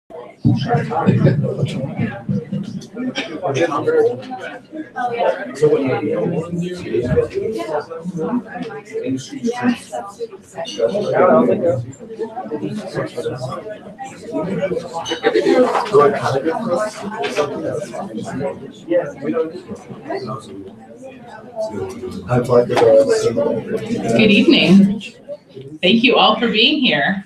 Good evening. Thank you all for being here.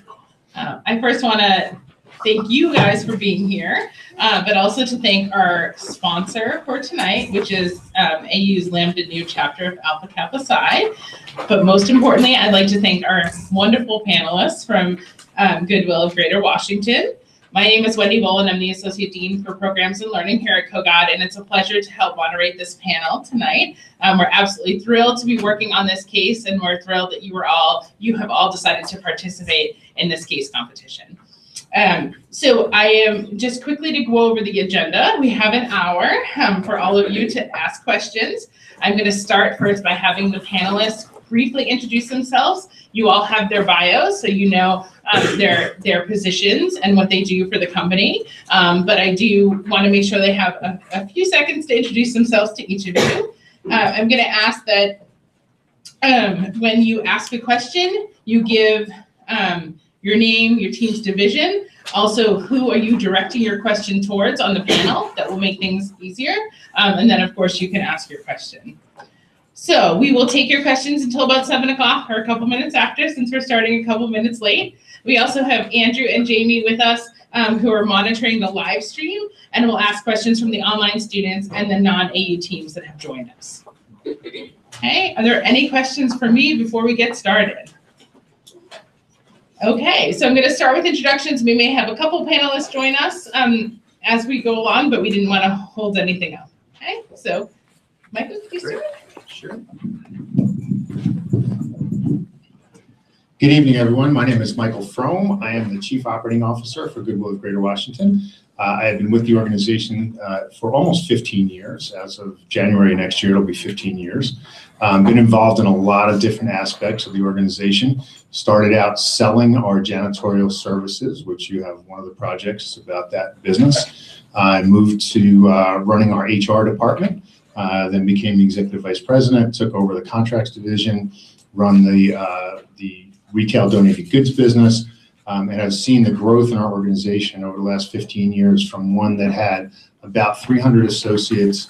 I first want to thank you guys for being here, but also to thank our sponsor for tonight, which is AU's Lambda Nu chapter of Alpha Kappa Psi. But most importantly, I'd like to thank our wonderful panelists from Goodwill of Greater Washington. My name is Wendy Bull, and I'm the Associate Dean for Programs and Learning here at Kogod, and it's a pleasure to help moderate this panel tonight. We're absolutely thrilled to be working on this case, and we're thrilled that you have all decided to participate in this case competition. So I am just quickly to go over the agenda. We have an hour for all of you to ask questions. I'm going to start first by having the panelists briefly introduce themselves. You all have their bios, so you know their positions and what they do for the company. But I do want to make sure they have a few seconds to introduce themselves to each of you. I'm going to ask that when you ask a question, you give your name, your team's division, also who are you directing your question towards on the panel. That will make things easier. And then, of course, you can ask your question. So we will take your questions until about 7 o'clock or a couple minutes after, since we're starting a couple minutes late. We also have Andrew and Jamie with us who are monitoring the live stream, and we'll ask questions from the online students and the non-AU teams that have joined us. Okay, are there any questions for me before we get started? Okay, so I'm going to start with introductions. We may have a couple panelists join us as we go along, but we didn't want to hold anything up. Okay, so Michael, could you start? Sure. Good evening, everyone. My name is Michael Frome. I am the Chief Operating Officer for Goodwill of Greater Washington. I have been with the organization for almost 15 years. As of January next year, it'll be 15 years. Been involved in a lot of different aspects of the organization. Started out selling our janitorial services, which you have one of the projects about that business. I moved to running our HR department, then became the Executive Vice President, took over the contracts division, run the retail donated goods business, and have seen the growth in our organization over the last 15 years from one that had about 300 associates,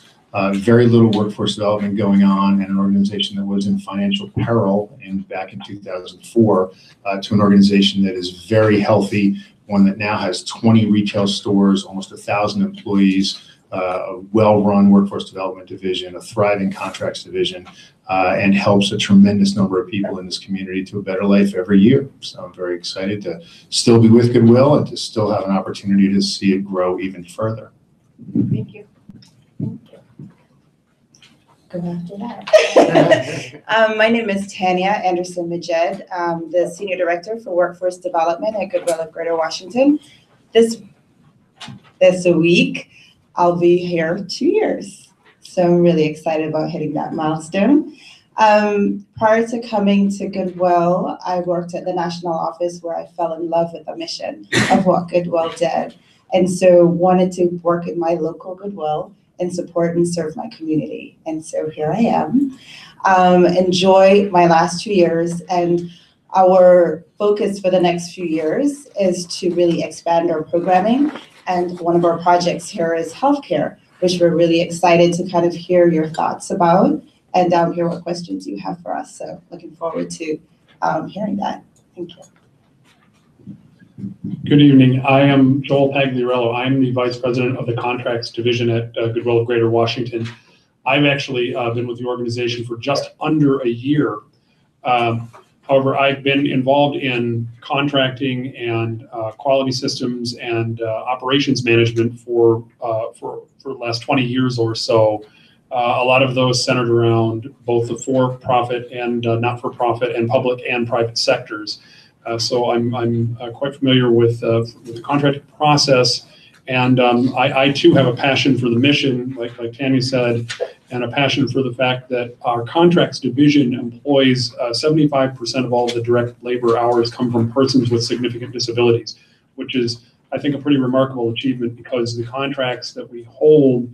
very little workforce development going on, and an organization that was in financial peril back in 2004 to an organization that is very healthy, one that now has 20 retail stores, almost 1,000 employees, a well-run workforce development division, a thriving contracts division, and helps a tremendous number of people in this community to a better life every year. So I'm very excited to still be with Goodwill and to still have an opportunity to see it grow even further. Thank you. Go after that. My name is Tanya Anderson Magette. I'm the Senior Director for Workforce Development at Goodwill of Greater Washington. This week, I'll be here 2 years. So I'm really excited about hitting that milestone. Prior to coming to Goodwill, I worked at the national office where I fell in love with the mission of what Goodwill did. And so wanted to work in my local Goodwill and support and serve my community. And so here I am. Enjoy my last 2 years, and our focus for the next few years is to really expand our programming. And one of our projects here is healthcare, which we're really excited to kind of hear your thoughts about and hear what questions you have for us. So looking forward to hearing that. Thank you. Good evening. I am Joel Pagliarello. I'm the Vice President of the Contracts Division at Goodwill of Greater Washington. I've actually been with the organization for just under a year. However, I've been involved in contracting and quality systems and operations management for the last 20 years or so. A lot of those centered around both the for-profit and not-for-profit and public and private sectors. So I'm quite familiar with the contract process, and I too have a passion for the mission, like Tanya said, and a passion for the fact that our contracts division employs 75% of all the direct labor hours come from persons with significant disabilities, which is I think, a pretty remarkable achievement because the contracts that we hold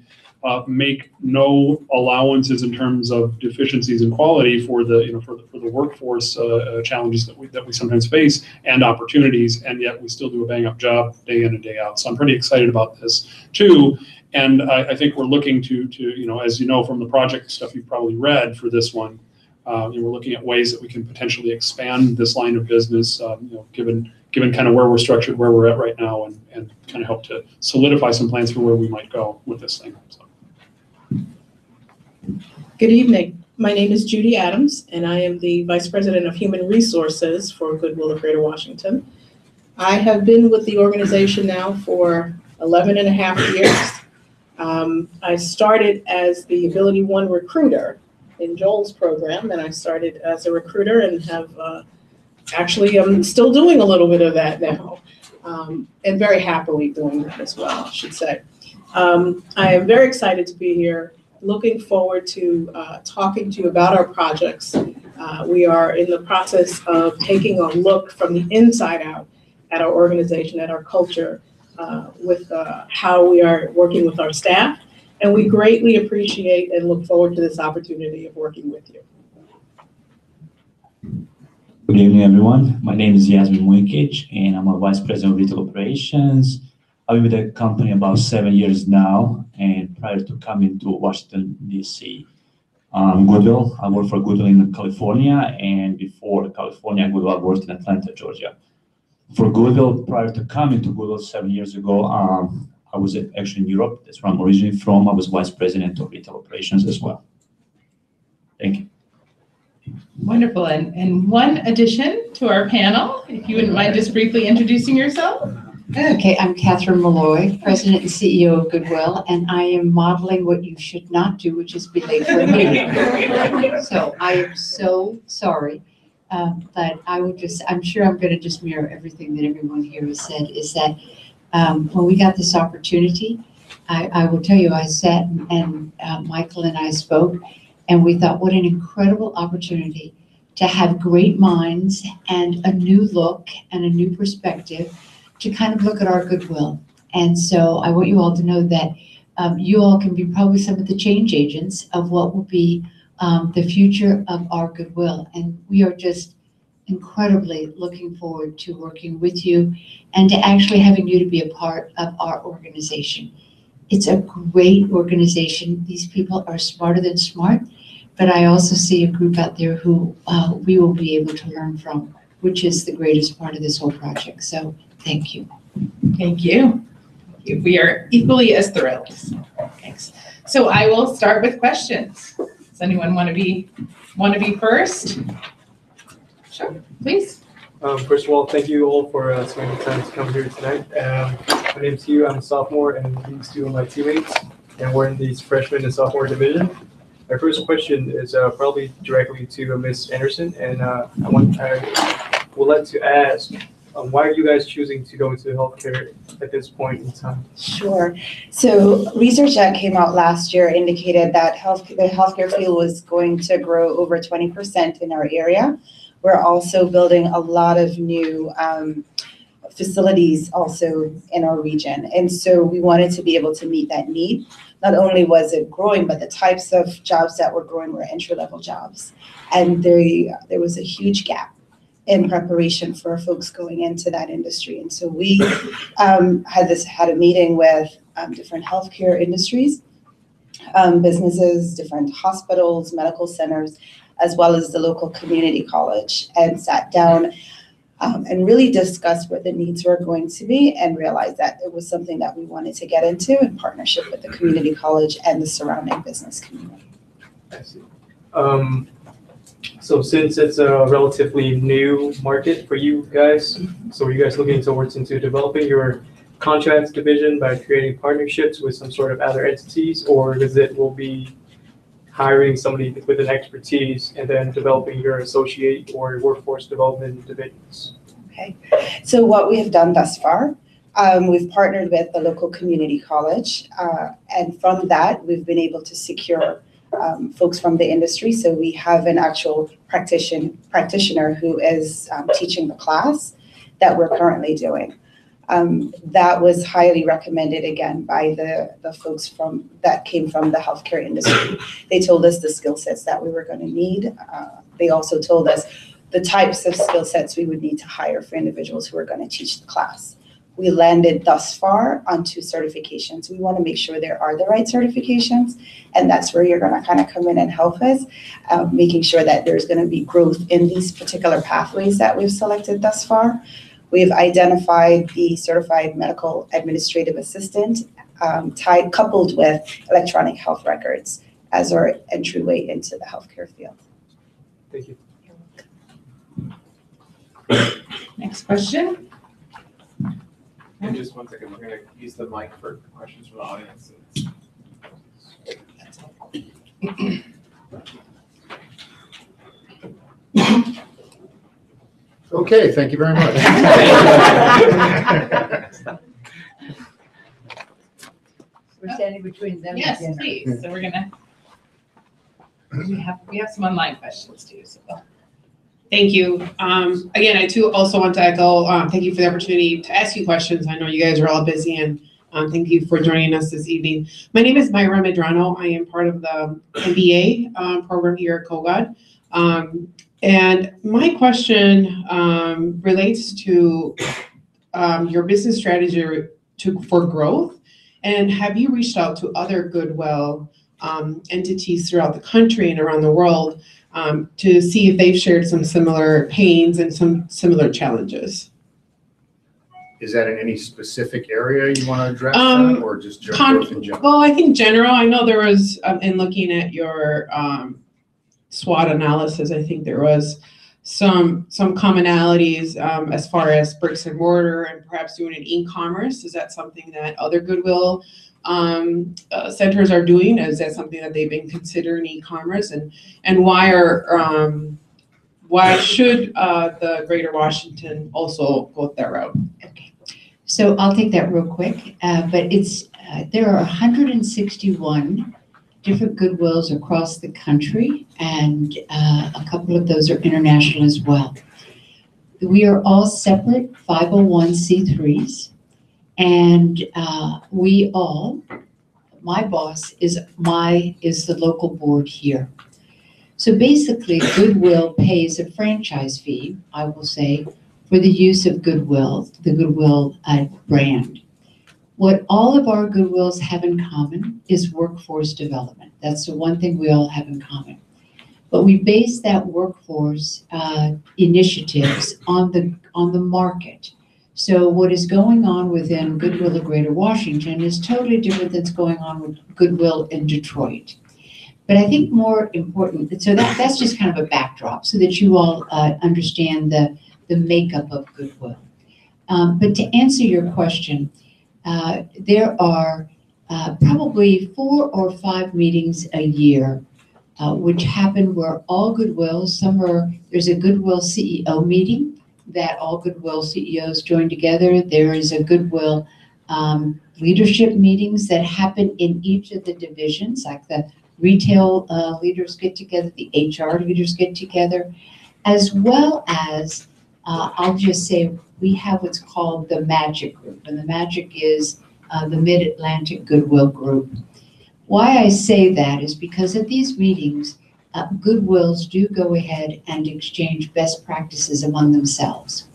make no allowances in terms of deficiencies in quality for the for the workforce challenges that we sometimes face and opportunities, and yet we still do a bang up job day in and day out. So I'm pretty excited about this too, and I think we're looking to as you know from the project stuff you've probably read for this one, we're looking at ways that we can potentially expand this line of business, given kind of where we're structured, where we're at right now, and kind of help to solidify some plans for where we might go with this thing. So. Good evening. My name is Judy Adams, and I am the Vice President of Human Resources for Goodwill of Greater Washington. I have been with the organization now for 11 and a half years. I started as the Ability One recruiter in Joel's program, and I started as a recruiter and have actually I'm still doing a little bit of that now, and very happily doing that as well, I should say. I am very excited to be here. Looking forward to talking to you about our projects. We are in the process of taking a look from the inside out at our organization, at our culture, with how we are working with our staff. And we greatly appreciate and look forward to this opportunity of working with you. Good evening, everyone. My name is Yasmin Muikic, and I'm a Vice President of Retail Operations. I've been with the company about 7 years now, and prior to coming to Washington, D.C. Goodwill, I worked for Goodwill in California, and before California, Goodwill, I worked in Atlanta, Georgia. For Goodwill, prior to coming to Goodwill 7 years ago, I was actually in Europe. That's where I'm originally from. I was Vice President of Retail Operations as well. Thank you. Wonderful. And one addition to our panel, if you wouldn't mind just briefly introducing yourself. Okay, I'm Katherine Malloy, President and CEO of Goodwill, and I am modeling what you should not do, which is be late for a meeting. So I am so sorry, but I'm sure I'm going to just mirror everything that everyone here has said, is that when we got this opportunity, I will tell you, I sat and Michael and I spoke, and we thought, what an incredible opportunity to have great minds and a new look and a new perspective to kind of look at our Goodwill. And so I want you all to know that you all can be probably some of the change agents of what will be the future of our Goodwill. And we are just incredibly looking forward to working with you and to actually having you to be a part of our organization. It's a great organization. These people are smarter than smart, but I also see a group out there who we will be able to learn from, which is the greatest part of this whole project. So thank you. Thank you. We are equally as thrilled. Thanks. So I will start with questions. Does anyone want to be first? Sure, please. First of all, thank you all for spending the time to come here tonight. My name's Hugh. I'm a sophomore, and these two are my teammates, and we're in the freshman and sophomore division. My first question is probably directly to Ms. Anderson, and I would like to ask, why are you guys choosing to go into healthcare at this point in time? Sure. So research that came out last year indicated that the healthcare field was going to grow over 20% in our area. We're also building a lot of new facilities also in our region. And so we wanted to be able to meet that need. Not only was it growing, but the types of jobs that were growing were entry-level jobs. And there was a huge gap in preparation for folks going into that industry. And so we had a meeting with different healthcare industries, businesses, different hospitals, medical centers, as well as the local community college, and sat down and really discussed what the needs were going to be, and realized that it was something that we wanted to get into in partnership with the community college and the surrounding business community. I see. So since it's a relatively new market for you guys, so are you guys looking towards into developing your contracts division by creating partnerships with some sort of other entities, or will be hiring somebody with an expertise and then developing your associate or workforce development divisions? Okay, so what we have done thus far, we've partnered with the local community college, and from that, we've been able to secure folks from the industry. So we have an actual practitioner who is teaching the class that we're currently doing. That was highly recommended again by the folks that came from the healthcare industry. They told us the skill sets that we were going to need. They also told us the types of skill sets we would need to hire for individuals who are going to teach the class. We landed thus far on 2 certifications. We want to make sure there are the right certifications, and that's where you're going to kind of come in and help us, making sure that there's going to be growth in these particular pathways that we've selected thus far. We've identified the Certified Medical Administrative Assistant coupled with electronic health records as our entryway into the healthcare field. Thank you. Next question. And just 1 second, we're gonna use the mic for questions from the audience. Okay, thank you very much. We're standing between them. Yes, and please. So we're gonna, we have some online questions too, so. Thank you. Again, I too also want to echo, thank you for the opportunity to ask you questions. I know you guys are all busy, and thank you for joining us this evening. My name is Myra Medrano. I am part of the MBA program here at Kogod. And my question relates to your business strategy for growth. And have you reached out to other Goodwill entities throughout the country and around the world to see if they've shared some similar pains and some similar challenges? Is that in any specific area you want to address that, or just growth in general? Well, I think general. I know there was, in looking at your SWOT analysis, I think there was some commonalities as far as bricks and mortar and perhaps doing an e-commerce. Is that something that other Goodwill centers are doing? Is that something that they've been considering, e-commerce, and why should the Greater Washington also go that route? Okay, so I'll take that real quick. But there are 161 different Goodwills across the country, and a couple of those are international as well. We are all separate 501c3s. And my boss is the local board here. So basically, Goodwill pays a franchise fee, I will say, for the use of Goodwill, the Goodwill brand. What all of our Goodwills have in common is workforce development. That's the one thing we all have in common. But we base that workforce initiatives on the market. So what is going on within Goodwill of Greater Washington is totally different than what's going on with Goodwill in Detroit. But I think more important, so that's just kind of a backdrop so that you all understand the makeup of Goodwill. But to answer your question, there are probably 4 or 5 meetings a year which happen where all Goodwills, there's a Goodwill CEO meeting that all Goodwill CEOs join together. There is a Goodwill leadership meetings that happen in each of the divisions, like the retail leaders get together, the HR leaders get together, as well as, I'll just say, we have what's called the Magic Group, and the Magic is the Mid-Atlantic Goodwill Group. Why I say that is because at these meetings, Goodwills do go ahead and exchange best practices among themselves.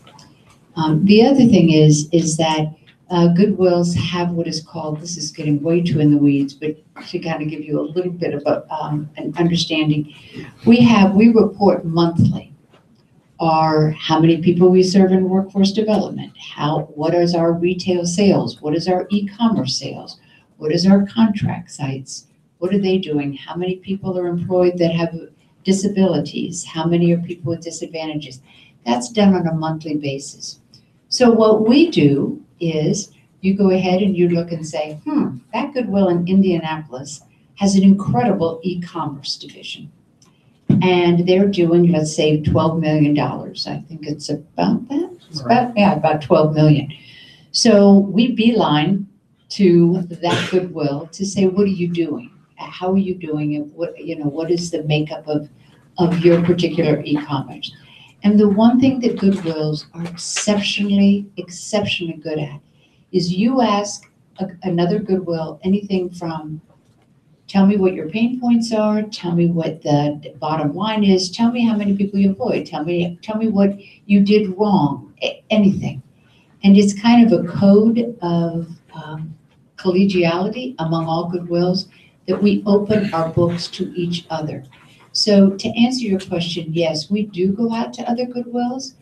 The other thing is that Goodwills have what is called, this is getting way too in the weeds, but to kind of give you a little bit of an understanding, we report monthly how many people we serve in workforce development, what is our retail sales, what is our e-commerce sales, what is our contract sites, what are they doing? How many people are employed that have disabilities? How many are people with disadvantages? That's done on a monthly basis. So what we do is you go ahead and you look and say, that Goodwill in Indianapolis has an incredible e-commerce division. And they're doing, let's say, $12 million. I think it's about that. It's about 12 million. So we beeline to that Goodwill to say, what are you doing? How are you doing it? What is the makeup of your particular e-commerce? And the one thing that Goodwills are exceptionally good at is you ask another Goodwill anything from, tell me what your pain points are, tell me what the bottom line is, tell me how many people you employed, tell me what you did wrong, anything. And it's kind of a code of collegiality among all Goodwills that we open our books to each other. So to answer your question, yes, we do go out to other Goodwills,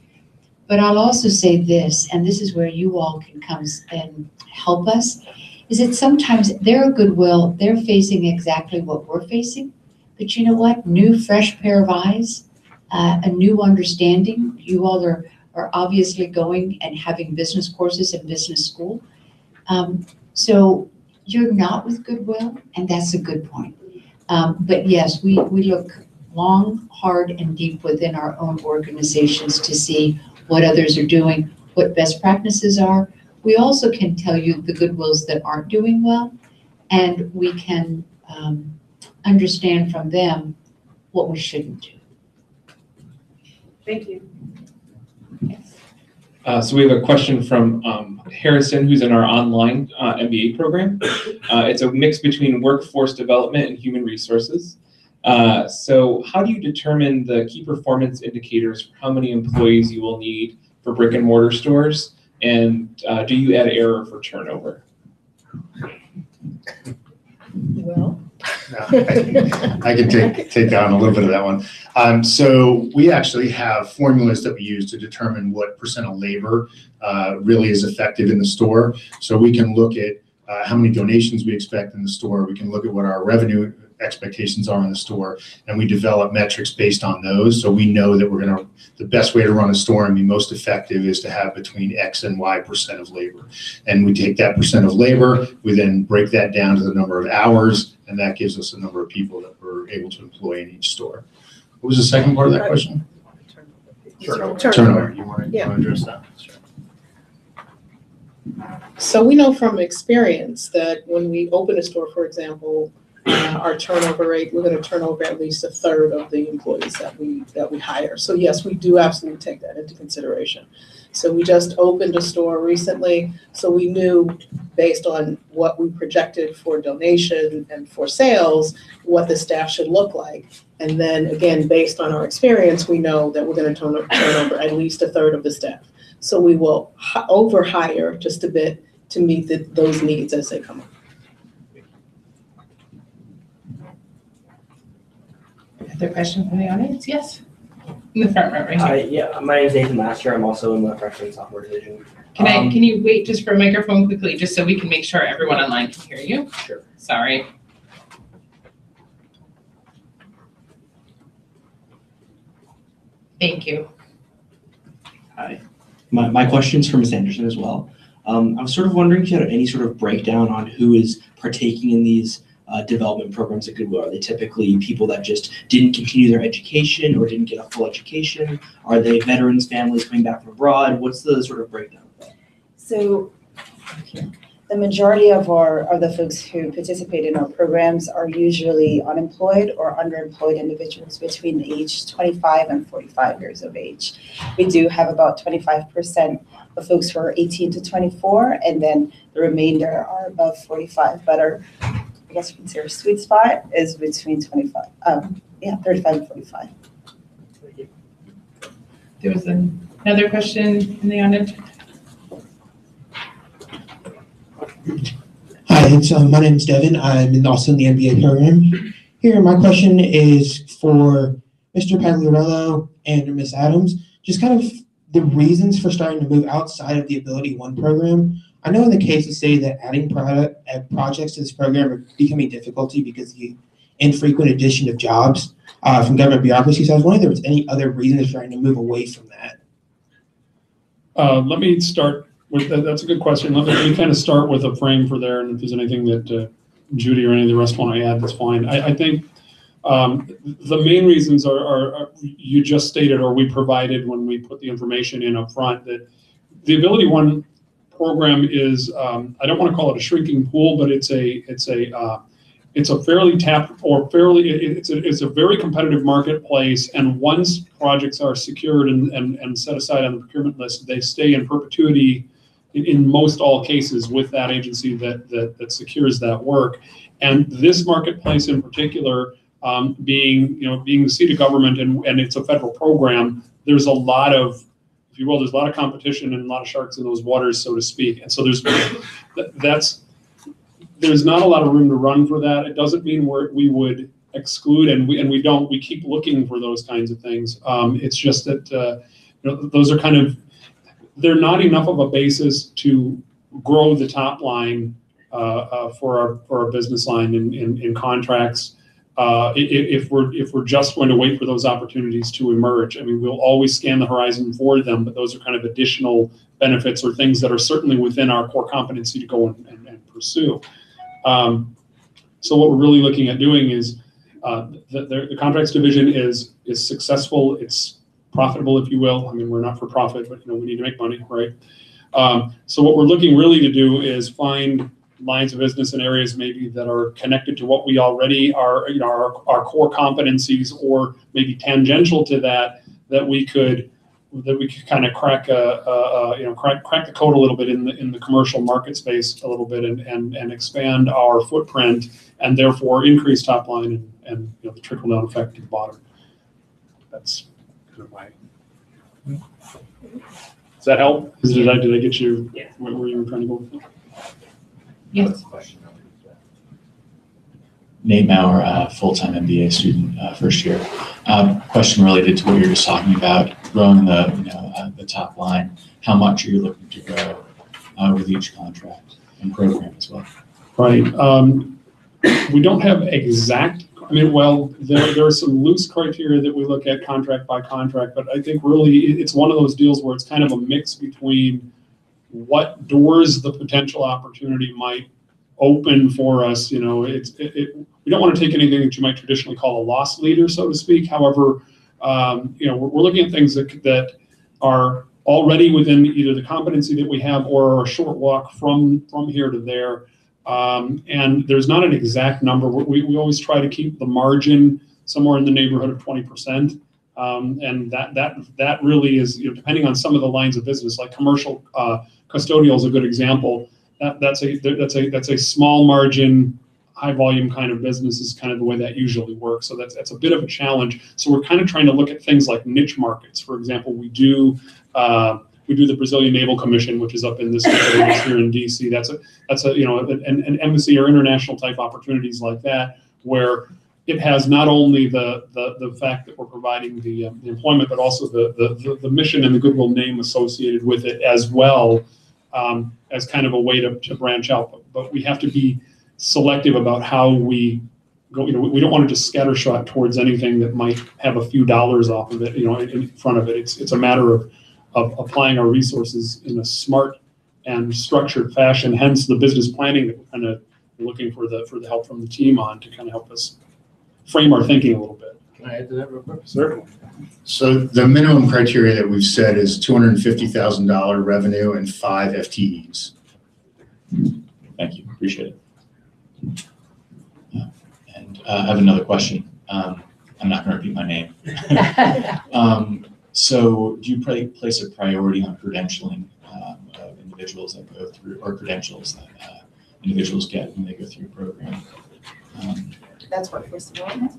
but I'll also say this, and this is where you all can come and help us, is that sometimes they're a Goodwill, they're facing exactly what we're facing, but you know what? New, fresh pair of eyes, a new understanding. You all are obviously going and having business courses in business school. So you're not with Goodwill, and that's a good point. But yes, we look long, hard, and deep within our own organizations to see what others are doing, what best practices are. We also can tell you the Goodwills that aren't doing well, and we can understand from them what we shouldn't do. Thank you. So we have a question from Harrison, who's in our online MBA program. It's a mix between workforce development and human resources. So how do you determine the key performance indicators for how many employees you will need for brick and mortar stores? And do you add error for turnover? Well. I can take on a little bit of that one. So we actually have formulas that we use to determine what percent of labor really is effective in the store. So we can look at how many donations we expect in the store. We can look at what our revenue expectations are in the store, and we develop metrics based on those. So we know that the best way to run a store and be most effective is to have between X and Y percent of labor. And we take that percent of labor, we then break that down to the number of hours, and that gives us the number of people that we're able to employ in each store. What was the second part of that question? Turnover. You want to address that? Sure. So we know from experience that when we open a store, for example, our turnover rate, we're going to turn over at least a third of the employees that we hire. So yes, we do absolutely take that into consideration. So we just opened a store recently, so we knew based on what we projected for donation and for sales, what the staff should look like. And then again, based on our experience, we know that we're going to turn over at least a third of the staff. So we will overhire just a bit to meet those needs as they come up. Other question from the audience? Yes. In the front row right here. Yeah, my name is Nathan Master. I'm also in the freshman sophomore division. Can you wait just for a microphone quickly, just so we can make sure everyone online can hear you? Sure. Sorry. Thank you. Hi. My question's for Ms. Anderson as well. I was sort of wondering if you had any sort of breakdown on who is partaking in these development programs at Goodwill. Are they typically people that just didn't continue their education or didn't get a full education? Are they veterans, families coming back from abroad? What's the sort of breakdown of that? So the majority of the folks who participate in our programs are usually unemployed or underemployed individuals between the age 25 and 45 years of age. We do have about 25% of folks who are 18 to 24, and then the remainder are above 45, but I guess you can say our sweet spot is between 35 and 45. There was another question in the audience. Hi, my name is Devin. I'm also in the MBA program. Here, my question is for Mr. Pagliarello and Ms. Adams. Just kind of the reasons for starting to move outside of the Ability One program. I know in the cases say that adding projects to this program are becoming difficulty because of the infrequent addition of jobs from government bureaucracy. So I was wondering if there was any other reasons for trying to move away from that. Let me start with that. That's a good question. Let me kind of start with a frame for there, and if there's anything that Judy or any of the rest want to add, that's fine. I think the main reasons are you just stated, or we provided when we put the information in up front, that the Ability One program is, I don't want to call it a shrinking pool, but it's a fairly tapped or it's a very competitive marketplace. And once projects are secured and set aside on the procurement list, they stay in perpetuity in most all cases with that agency that secures that work. And this marketplace in particular, being the seat of government and it's a federal program, there's a lot of, if you will, there's a lot of competition and a lot of sharks in those waters, so to speak. And so there's not a lot of room to run for that. It doesn't mean we would exclude, and we don't. We keep looking for those kinds of things. It's just that those are kind of, they're not enough of a basis to grow the top line for our business line in contracts. If we're just going to wait for those opportunities to emerge, I mean, we'll always scan the horizon for them, but those are kind of additional benefits or things that are certainly within our core competency to go and pursue. So what we're really looking at doing is the contracts division is successful. It's profitable, if you will. I mean, we're not for profit, but we need to make money, right? So what we're looking really to do is find lines of business and areas maybe that are connected to what we already are, our core competencies, or maybe tangential to that we could kind of crack the code a little bit in the commercial market space a little bit and expand our footprint and therefore increase top line and the trickle down effect to the bottom. That's kind of my. Does that help? Did I get you where you were trying to go with it? Yes. Nate Maurer, full-time MBA student, first year. Question related to what you were just talking about, growing the top line. How much are you looking to grow with each contract and program as well? Right. We don't have exact. I mean, well, there are some loose criteria that we look at contract by contract, but I think really it's one of those deals where it's kind of a mix between what doors the potential opportunity might open for us. We don't want to take anything that you might traditionally call a loss leader, so to speak. However, we're looking at things that are already within either the competency that we have or a short walk from here to there. And there's not an exact number. We always try to keep the margin somewhere in the neighborhood of 20%. And that really is, depending on some of the lines of business, like commercial custodial is a good example. That's a small margin, high volume kind of business is kind of the way that usually works. So that's a bit of a challenge. So we're kind of trying to look at things like niche markets. For example, we do the Brazilian Naval Commission, which is up in this area here in DC. That's an embassy or international type opportunities like that, where it has not only the fact that we're providing the employment, but also the mission and the Goodwill name associated with it as well, as kind of a way to branch out. But we have to be selective about how we go. We don't want to just scattershot towards anything that might have a few dollars off of it, in front of it. It's a matter of applying our resources in a smart and structured fashion. Hence the business planning that we're kind of looking for the help from the team on to kind of help us frame our thinking a little bit. Can I add to that real quick? Certainly. So the minimum criteria that we've set is $250,000 revenue and 5 FTEs. Thank you, appreciate it. And I have another question. I'm not going to repeat my name. So do you place a priority on credentialing of individuals that go through, or credentials that individuals get when they go through a program? That's workforce development.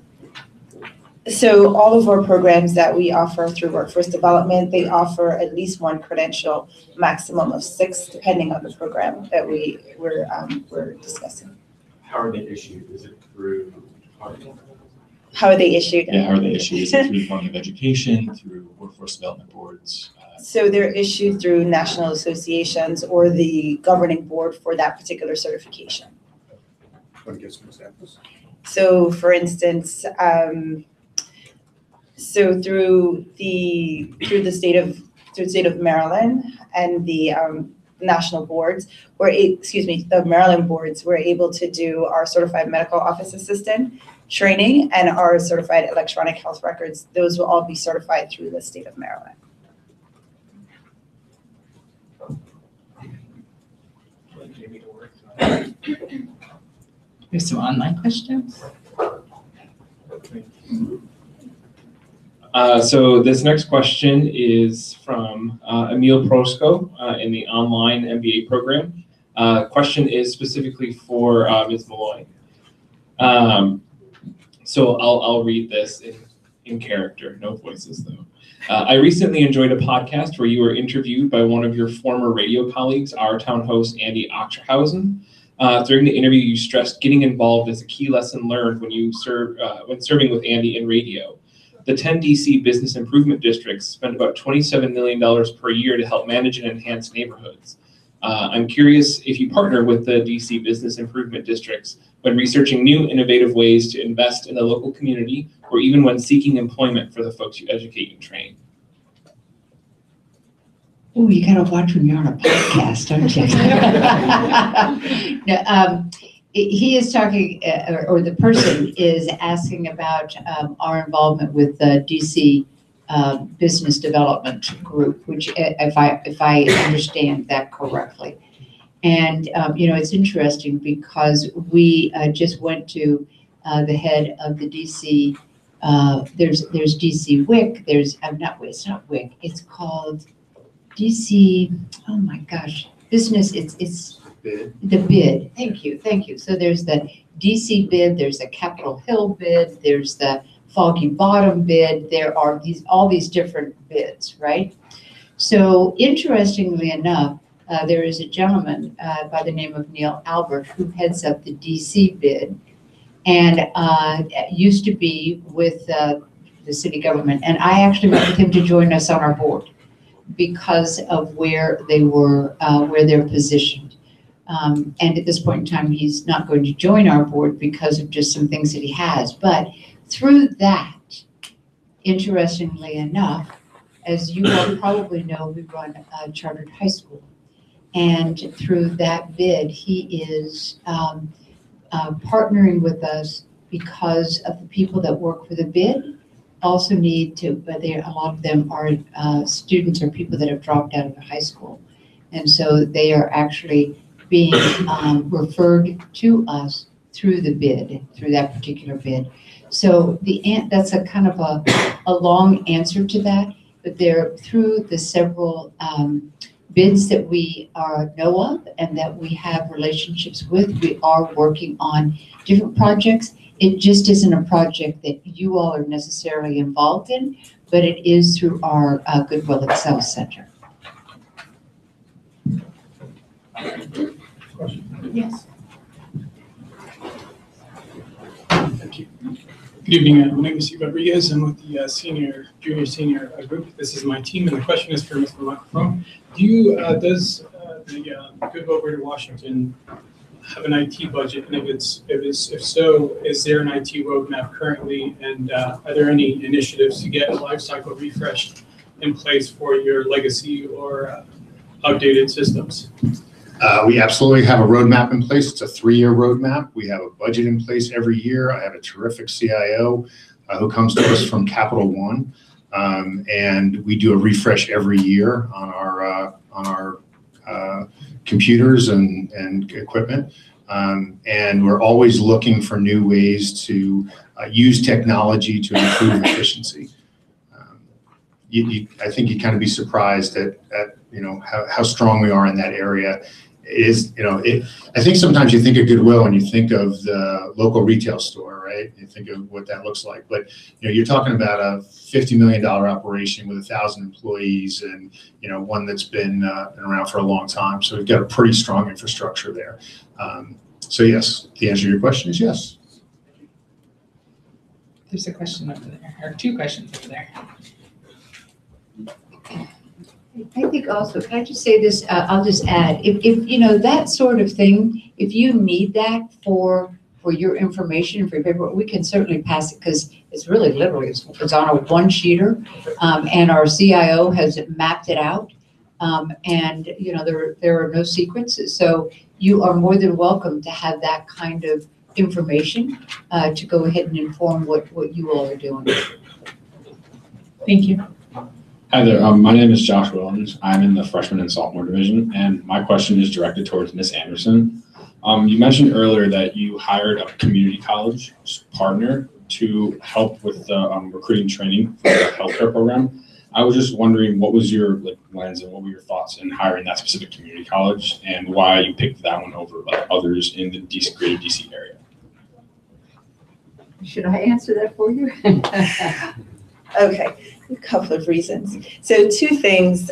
So all of our programs that we offer through workforce development, they offer at least one credential, maximum of 6, depending on the program that we're discussing. How are they issued? Is it through? How are they issued? Yeah, how are they issued? Is it through the Department of Education, through workforce development boards? So they're issued through national associations or the governing board for that particular certification. Want to give some examples? So, for instance, so through the state of Maryland and the national boards, the Maryland boards, we're able to do our certified medical office assistant training and our certified electronic health records. Those will all be certified through the state of Maryland. There's some online questions. So this next question is from Emil Prosco in the online MBA program. Question is specifically for Ms. Malloy. So I'll read this in character, no voices though. I recently enjoyed a podcast where you were interviewed by one of your former radio colleagues, Our Town host Andy Ochterhausen. During the interview, you stressed getting involved as a key lesson learned when serving with Andy in radio. The 10 DC business improvement districts spend about $27 million per year to help manage and enhance neighborhoods. I'm curious if you partner with the DC business improvement districts when researching new innovative ways to invest in the local community, or even when seeking employment for the folks you educate and train. Oh, you gotta watch when you're on a podcast, don't you? No, he is talking, or the person is asking about our involvement with the DC Business Development Group, which, if I understand that correctly. And it's interesting because we just went to the head of the DC. There's DC WIC. There's it's not WIC. It's called DC. Oh my gosh, business. It's the bid. Thank you. So there's the DC bid. There's the Capitol Hill bid. There's the Foggy Bottom bid. There are all these different bids, right? So interestingly enough, there is a gentleman by the name of Neil Albert who heads up the DC bid, and used to be with the city government. And I actually met with him to join us on our board because of where they're positioned. And at this point in time, he's not going to join our board because of just some things that he has. But through that, interestingly enough, as you all probably know, we run a chartered high school. And through that bid, he is partnering with us because of the people that work for the bid also need to, but a lot of them are students or people that have dropped out of the high school. And so they are actually being referred to us through the bid, through that particular bid. So that's a kind of a long answer to that, but they're through the several bids that we know of and that we have relationships with. We are working on different projects. It just isn't a project that you all are necessarily involved in, but it is through our Goodwill Excel Center. Yes. Thank you. Good evening. My name is Steve Rodriguez. I'm with the junior senior group. This is my team, and the question is for Mr. Michael Frome. Does the Goodwill Greater Washington have an IT budget? And if so, is there an IT roadmap currently? And are there any initiatives to get a lifecycle refresh in place for your legacy or outdated systems? We absolutely have a roadmap in place. It's a 3-year roadmap. We have a budget in place every year. I have a terrific CIO who comes to us from Capital One, and we do a refresh every year on our computers and equipment. And we're always looking for new ways to use technology to improve efficiency. I think you'd kind of be surprised at how strong we are in that area. I think sometimes you think of Goodwill and you think of the local retail store, right? You think of what that looks like, but you're talking about a $50 million operation with 1,000 employees, and one that's been around for a long time. So we've got a pretty strong infrastructure there. So yes, the answer to your question is yes. There's a question over there, or 2 questions over there. I think also, can I just say this? I'll just add, if that sort of thing, if you need that for your information, for your paper, we can certainly pass it, because it's really literally, it's on a 1-sheeter, and our CIO has mapped it out, and there are no secrets. So you are more than welcome to have that kind of information to go ahead and inform what you all are doing. Thank you. Hi there, my name is Josh Williams. I'm in the freshman and sophomore division, and my question is directed towards Ms. Anderson. You mentioned earlier that you hired a community college partner to help with the recruiting training for the healthcare program. I was just wondering, what was your lens and what were your thoughts in hiring that specific community college, and why you picked that one over others in the greater DC area? Should I answer that for you? Okay, a couple of reasons. So 2 things.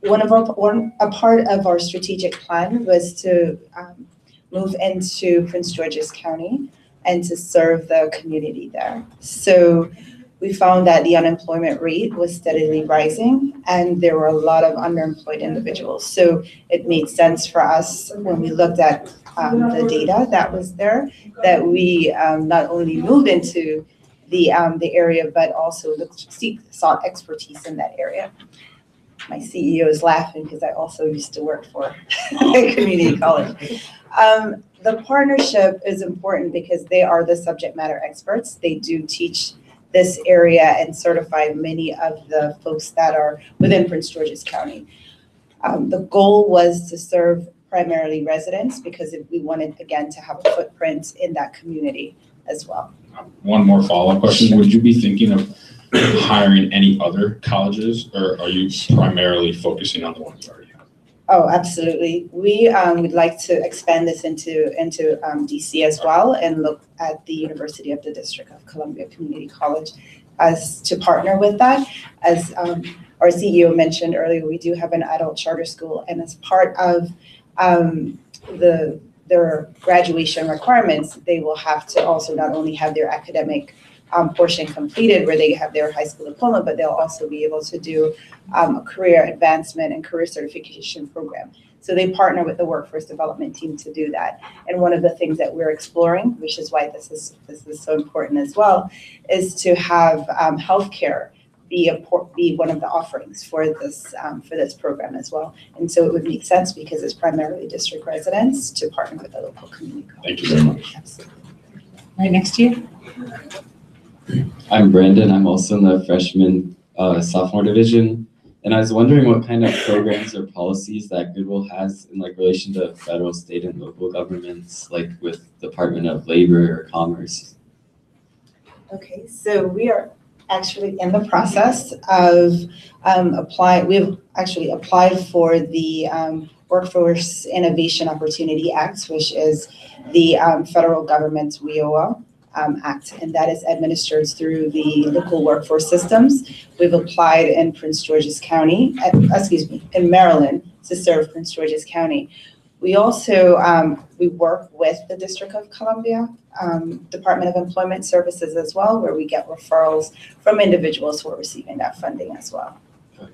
A part of our strategic plan was to move into Prince George's County and to serve the community there. So we found that the unemployment rate was steadily rising and there were a lot of underemployed individuals. So it made sense for us when we looked at the data that was there, that we not only moved into the area, but also sought expertise in that area. My CEO is laughing because I also used to work for a community college. The partnership is important because they are the subject matter experts. They do teach this area and certify many of the folks that are within Prince George's County. The goal was to serve primarily residents because we wanted, again, to have a footprint in that community as well. One more follow-up question. Would you be thinking of hiring any other colleges, or are you primarily focusing on the ones you already have? Oh, absolutely. We would like to expand this into DC as well and look at the University of the District of Columbia Community College as to partner with that. As our CEO mentioned earlier, we do have an adult charter school, and as part of their graduation requirements, they will have to also not only have their academic portion completed where they have their high school diploma, but they'll also be able to do a career advancement and career certification program. So they partner with the workforce development team to do that. And one of the things that we're exploring, which is why this is so important as well, is to have healthcare be one of the offerings for this program as well. And so it would make sense because it's primarily district residents to partner with the local community college. Thank you very much. Absolutely. Right next to you. I'm Brandon. I'm also in the freshman sophomore division. And I was wondering what kind of programs or policies that Goodwill has in relation to federal, state, and local governments, like with Department of Labor or Commerce. Okay, so we are actually in the process of we've actually applied for the Workforce Innovation Opportunity Act, which is the federal government's WIOA Act, and that is administered through the local workforce systems. We've applied in Prince George's County, in Maryland to serve Prince George's County. We also, we work with the District of Columbia, Department of Employment Services as well, where we get referrals from individuals who are receiving that funding as well.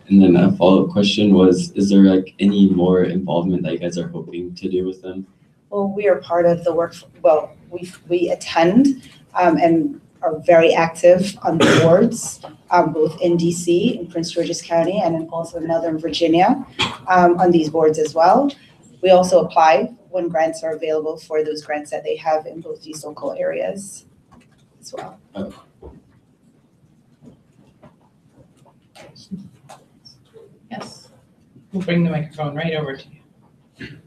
And then a follow-up question was, is there any more involvement that you guys are hoping to do with them? Well, we are part of the work, we attend and are very active on the boards, both in DC, in Prince George's County, and also in Northern Virginia on these boards as well. We also apply when grants are available for those grants that they have in both these local areas as well. Yes. We'll bring the microphone right over to you.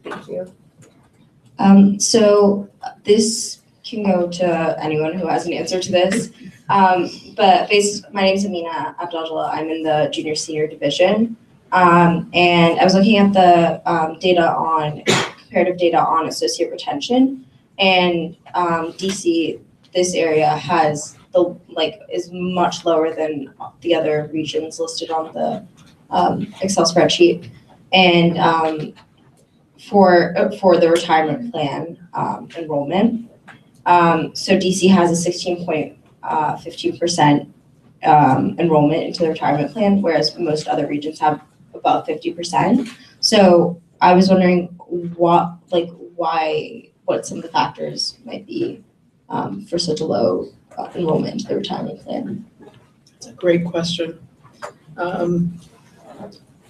Thank you. So this can go to anyone who has an answer to this. But my name is Amina Abdallah. I'm in the junior senior division. And I was looking at the comparative data on associate retention. And DC, this area has is much lower than the other regions listed on the Excel spreadsheet. And for the retirement plan enrollment, so DC has a 16.15% enrollment into the retirement plan, whereas most other regions have about 50%. So I was wondering what some of the factors might be for such a low enrollment into the retirement plan. It's a great question.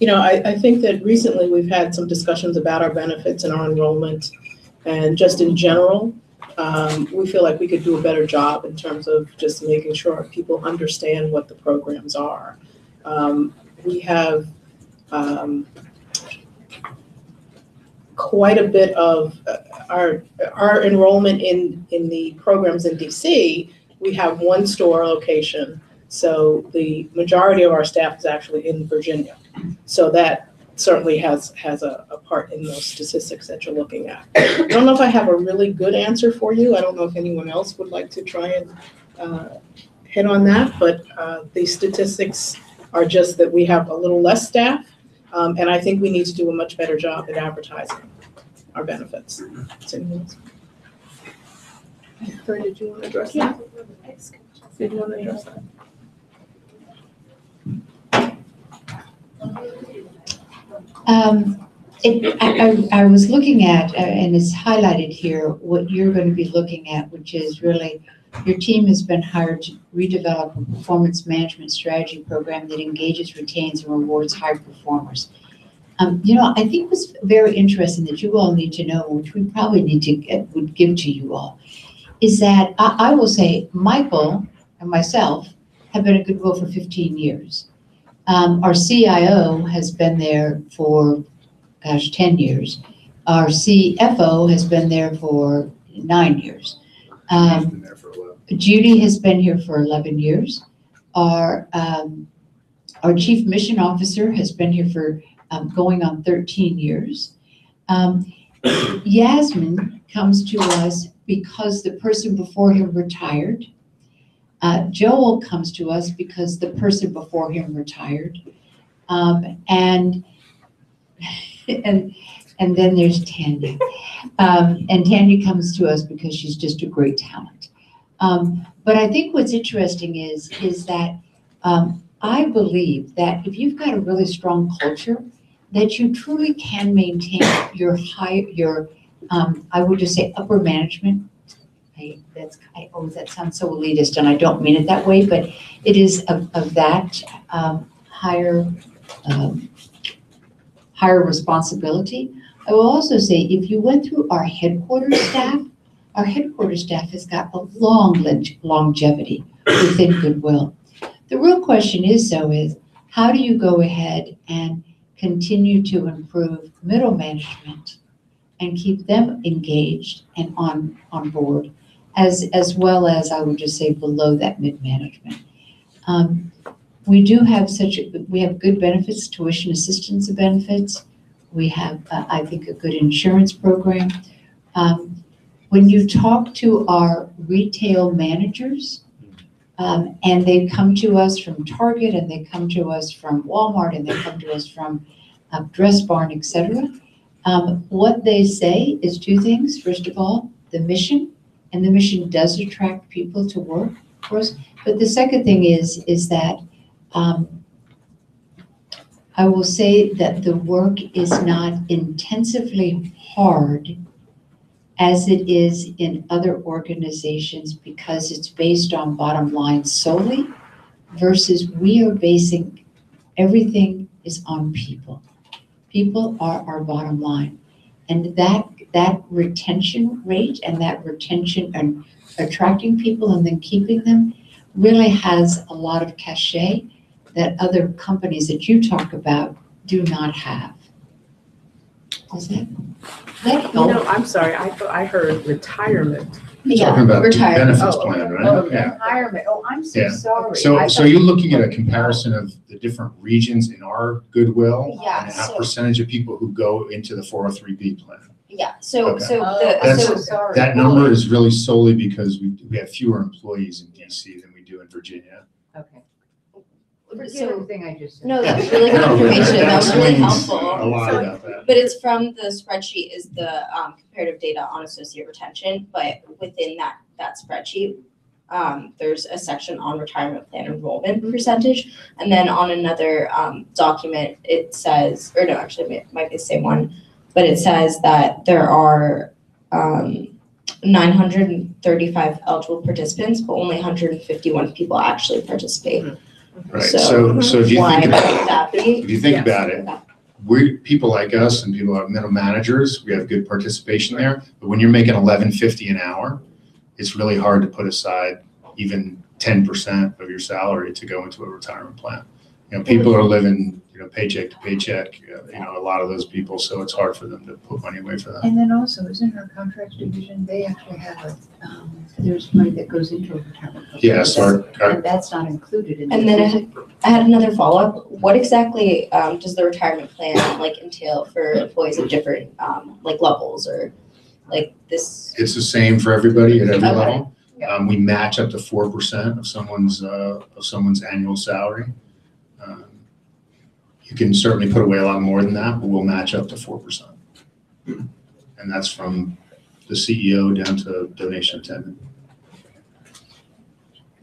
I think that recently we've had some discussions about our benefits and our enrollment, and just in general, we feel like we could do a better job in terms of just making sure people understand what the programs are. quite a bit of our enrollment in the programs in DC. We have one store location, so the majority of our staff is actually in Virginia. So that certainly has a part in those statistics that you're looking at. I don't know if I have a really good answer for you. I don't know if anyone else would like to try and hit on that, but the statistics are just that we have a little less staff, and I think we need to do a much better job at advertising our benefits. Katherine, did you want to address that? Did you want to address that? I was looking at, and it's highlighted here, what you're going to be looking at, which is really your team has been hired to redevelop a performance management strategy program that engages, retains, and rewards high performers. I think what's very interesting that you all need to know, which we probably need to would give to you all, is that I will say Michael and myself have been at Goodwill for 15 years. Our CIO has been there for, 10 years. Our CFO has been there for 9 years. Judy has been here for 11 years. Our Chief Mission Officer has been here for going on 13 years. Yasmin comes to us because the person before him retired. Joel comes to us because the person before him retired. And then there's Tanya. And Tanya comes to us because she's just a great talent. But I think what's interesting is that I believe that if you've got a really strong culture, that you truly can maintain your I would just say upper management. That sounds so elitist, and I don't mean it that way, but it is of that higher responsibility. I will also say, if you went through our headquarters staff has got a long longevity within Goodwill. The real question is how do you go ahead and continue to improve middle management and keep them engaged and on board, as well as, I would just say, below that mid-management. We do have we have good benefits, tuition assistance benefits. We have, I think, a good insurance program. When you talk to our retail managers, and they come to us from Target, and they come to us from Walmart, and they come to us from Dress Barn, etc., what they say is two things. First of all, the mission, and the mission does attract people to work for us. But the second thing is that I will say that the work is not intensively hard as it is in other organizations, because it's based on bottom line solely, versus we are basing everything is on people. People are our bottom line. And that retention rate and that retention and attracting people and then keeping them really has a lot of cachet that other companies that you talk about do not have. Is that help? No, I'm sorry. I thought I heard retirement. You're talking about the benefits plan, right? Yeah. Retirement. Oh, I'm so sorry. So you're looking at a comparison of the different regions in our Goodwill, Yeah, and how so- percentage of people who go into the 403B plan. Yeah, so, Okay. that number is really solely because we have fewer employees in DC than we do in Virginia. Okay. Forget everything I just said. No, that's really good information. That was really explains helpful. a lot about that. But it's from the spreadsheet is the comparative data on associate retention, but within that spreadsheet, there's a section on retirement plan enrollment percentage. And then on another document, it says, or no, actually it might be the same one, but it says that there are 935 eligible participants, but only 151 people actually participate. Right, so if you why think might about that be? If you think about it, people like us and people like middle managers, we have good participation there. But when you're making $11.50 an hour, it's really hard to put aside even 10% of your salary to go into a retirement plan. People are living paycheck to paycheck, a lot of those people, so it's hard for them to put money away for that. And then also, isn't our contracts division, they actually have there's money that goes into a retirement program. Yes, and that's not included in. And then I had another follow-up. What exactly does the retirement plan entail for employees at different levels or this? It's the same for everybody at every Okay. level. We match up to 4% of someone's annual salary. You can certainly put away a lot more than that, but we'll match up to 4%. And that's from the CEO down to donation attendant.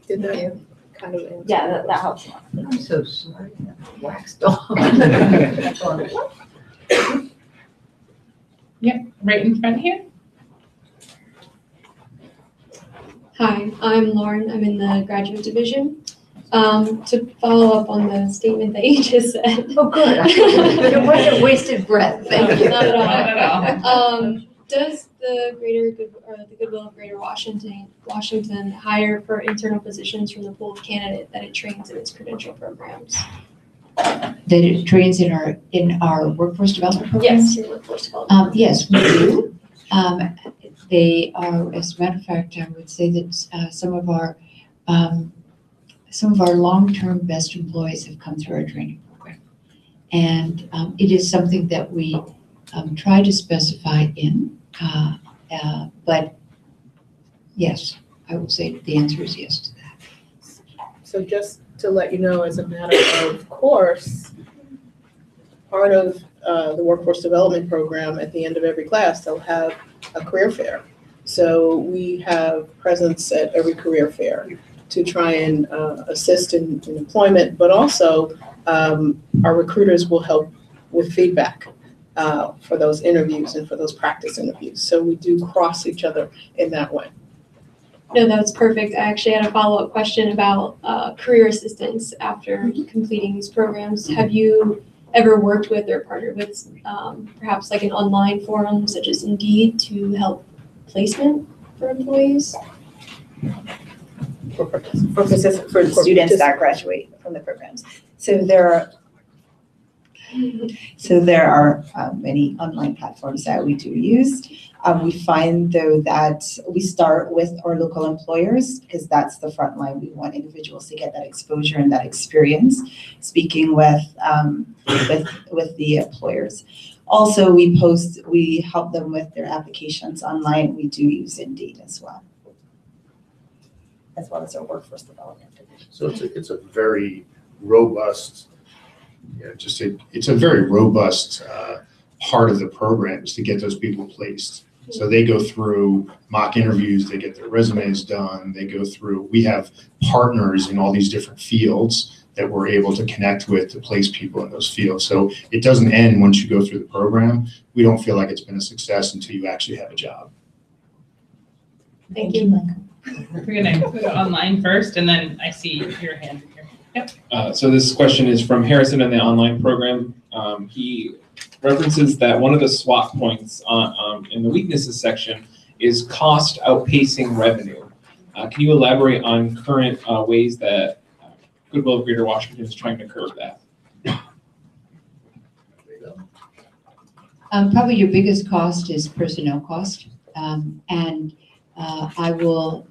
Did that kind of answer? Yeah, that helps. I'm so sorry, waxed off. Yep, right in front here. Hi, I'm Lauren. I'm in the graduate division. To follow up on the statement that you just said. Oh, good. It wasn't wasted breath. Thank you. Not at all. Not at all. Does the Goodwill of Greater Washington hire for internal positions from the pool of candidate that it trains in its credential programs? That it trains in our workforce development programs? Yes, your workforce development. Yes, we do. They are, as a matter of fact, I would say that some of our long-term best employees have come through our training program. And it is something that we try to specify in, but yes, I will say the answer is yes to that. So just to let you know, as a matter of course, part of the workforce development program, at the end of every class, they'll have a career fair. So we have presence at every career fair to try and assist in employment, but also our recruiters will help with feedback for those interviews and for those practice interviews. So we do cross each other in that way. No, that's perfect. I actually had a follow-up question about career assistance after completing these programs. Have you ever worked with or partnered with perhaps like an online forum such as Indeed to help placement for employees? For the students that graduate from the programs. So there are many online platforms that we do use. We find though that we start with our local employers because that's the front line. We want individuals to get that exposure and that experience speaking with the employers. Also, we help them with their applications online. We do use Indeed as well as our workforce development division. So it's a very robust, it's a very robust part of the program is to get those people placed. So they go through mock interviews, they get their resumes done, we have partners in all these different fields that we're able to connect with to place people in those fields. So it doesn't end once you go through the program. We don't feel like it's been a success until you actually have a job. Thank you. We're gonna go online first, and then I see your hand here. Yep. So this question is from Harrison in the online program. He references that one of the SWOT points in the weaknesses section is cost outpacing revenue. Can you elaborate on current ways that Goodwill of Greater Washington is trying to curb that? Probably your biggest cost is personnel cost, and I will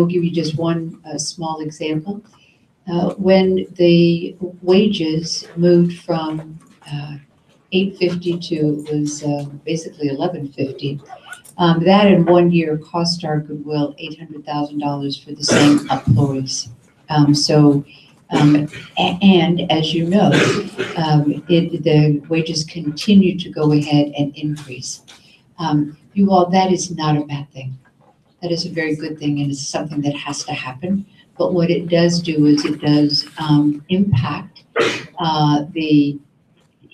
give you just one small example. When the wages moved from $8.50 to was basically $11.50, that in 1 year cost our Goodwill $800,000 for the same employees. And as you know, the wages continue to go ahead and increase. You all, that is not a bad thing. That is a very good thing, and it's something that has to happen. But what it does do is it does impact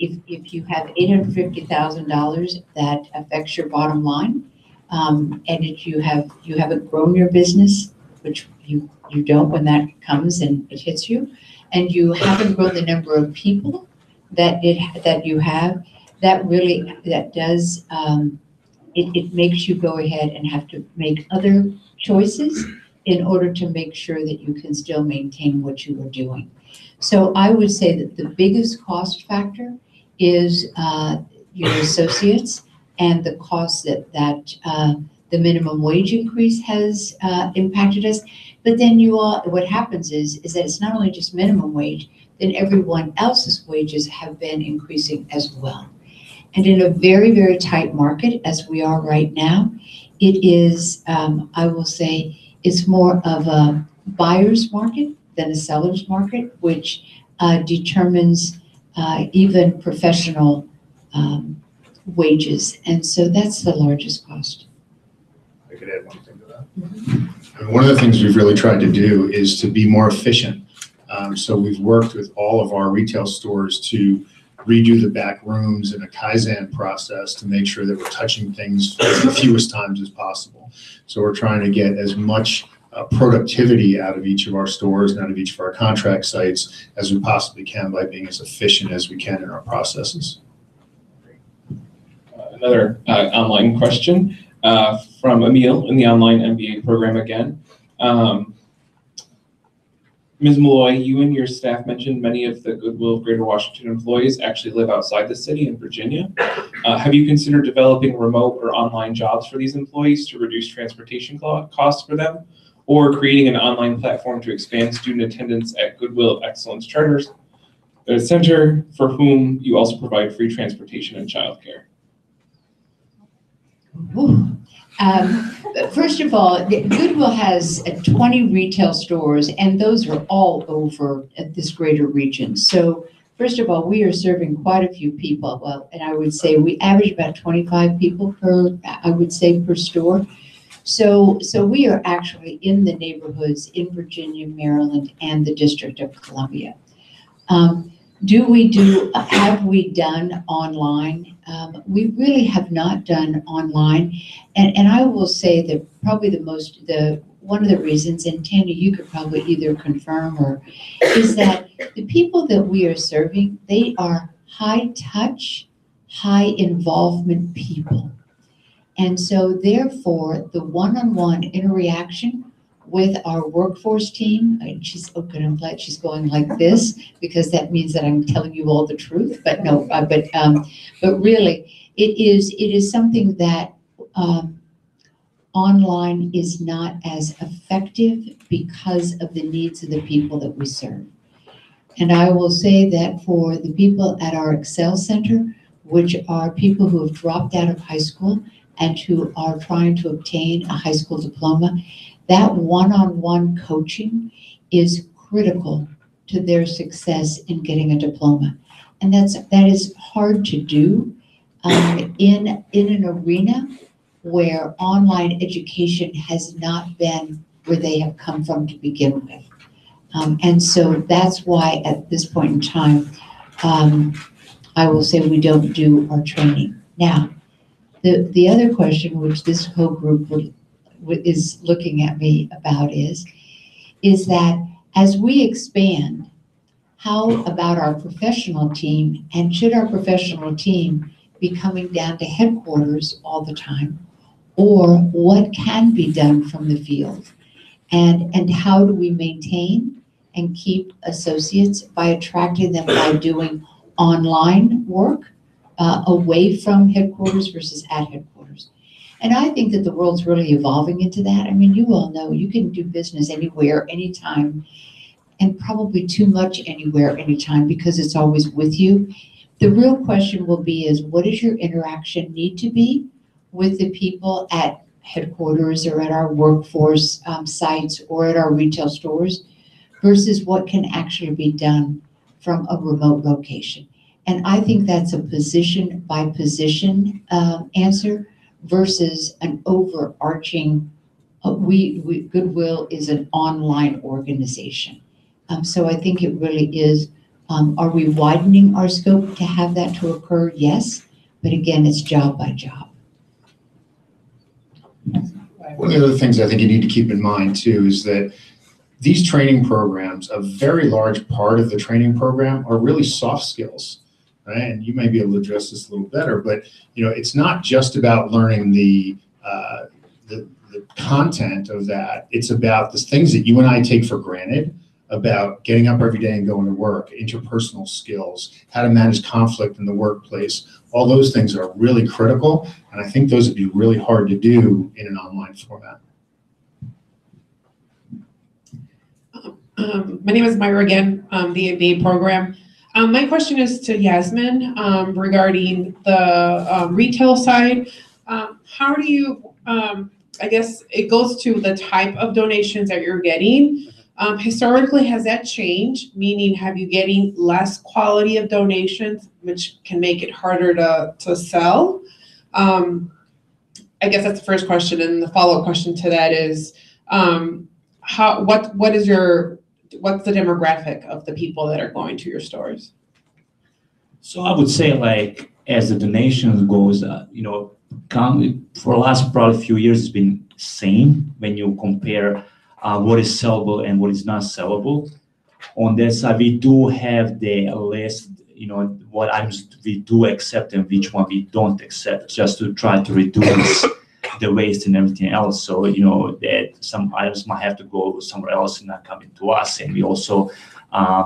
if you have $850,000, that affects your bottom line. And if you haven't grown your business, which you don't when that comes and it hits you, and you haven't grown the number of people that you have, that does it makes you go ahead and have to make other choices in order to make sure that you can still maintain what you are doing. So I would say that the biggest cost factor is your associates and the cost that the minimum wage increase has impacted us. But then what happens is that it's not only just minimum wage, then everyone else's wages have been increasing as well. And in a very, very tight market as we are right now, it is, I will say, it's more of a buyer's market than a seller's market, which determines even professional wages. And so that's the largest cost. I could add one thing to that. I mean, one of the things we've really tried to do is to be more efficient. So we've worked with all of our retail stores to redo the back rooms in a Kaizen process to make sure that we're touching things the fewest times as possible. So we're trying to get as much productivity out of each of our stores and out of each of our contract sites as we possibly can by being as efficient as we can in our processes. Another online question from Emil in the online MBA program again. Ms. Malloy, you and your staff mentioned many of the Goodwill of Greater Washington employees actually live outside the city in Virginia. Have you considered developing remote or online jobs for these employees to reduce transportation costs for them, or creating an online platform to expand student attendance at Goodwill of Excellence Charters, a center for whom you also provide free transportation and childcare? First of all, Goodwill has 20 retail stores, and those are all over this greater region. So first of all, we are serving quite a few people. Well, and I would say we average about 25 people per store. So we are actually in the neighborhoods in Virginia, Maryland, and the District of Columbia. Have we done online? We really have not done online. And I will say that probably one of the reasons, and Tanya, you could probably either confirm is that the people that we are serving, they are high touch, high involvement people. And so therefore, the one-on-one interaction with our workforce team, and I'm glad she's going like this, because that means that I'm telling you all the truth, but no, but really, it is something that online is not as effective because of the needs of the people that we serve. And I will say that for the people at our Excel Center, which are people who have dropped out of high school and who are trying to obtain a high school diploma, that one-on-one coaching is critical to their success in getting a diploma. And that is hard to do in an arena where online education has not been where they have come from to begin with. And so that's why at this point in time, I will say we don't do our training. Now, the other question, which this whole group is looking at me about is that as we expand, how about our professional team, and should our professional team be coming down to headquarters all the time, or what can be done from the field, and how do we maintain and keep associates by attracting them by doing online work away from headquarters versus at headquarters. And I think that the world's really evolving into that. I mean, you all know you can do business anywhere, anytime, and probably too much anywhere, anytime, because it's always with you. The real question will be is, what does your interaction need to be with the people at headquarters or at our workforce sites or at our retail stores versus what can actually be done from a remote location? And I think that's a position by position answer versus an overarching, Goodwill is an online organization. So I think it really is, are we widening our scope to have that to occur? Yes, but again, it's job by job. One of the other things I think you need to keep in mind too is that these training programs, a very large part of the training program are really soft skills. Right? And you may be able to address this a little better, but it's not just about learning the content of that. It's about the things that you and I take for granted about getting up every day and going to work, interpersonal skills, how to manage conflict in the workplace. All those things are really critical, and I think those would be really hard to do in an online format. My name is Myra again, the MBA program. My question is to Yasmin regarding the retail side. How do you, I guess it goes to the type of donations that you're getting. Historically, has that changed? Meaning, have you getting less quality of donations, which can make it harder to sell? I guess that's the first question, and the follow-up question to that is, what's the demographic of the people that are going to your stores? So I would say, like, as the donation goes, for the last probably few years, it's been same when you compare what is sellable and what is not sellable. On that side, we do have the list, what items we do accept and which one we don't accept, just to try to reduce the waste and everything else. So, that some items might have to go somewhere else and not coming to us. And we also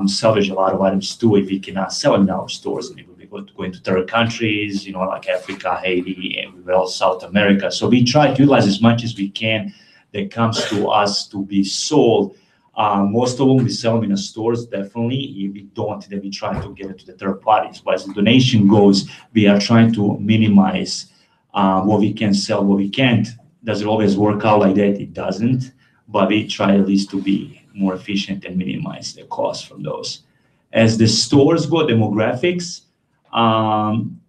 salvage a lot of items too if we cannot sell in our stores. And it would be going to third countries, like Africa, Haiti, and well, South America. So we try to utilize as much as we can that comes to us to be sold. Most of them we sell them in the stores, definitely. If we don't, then we try to get it to the third parties. But as the donation goes, we are trying to minimize what we can sell, what we can't. Does it always work out like that? It doesn't. But we try at least to be more efficient and minimize the cost from those. As the stores go, demographics,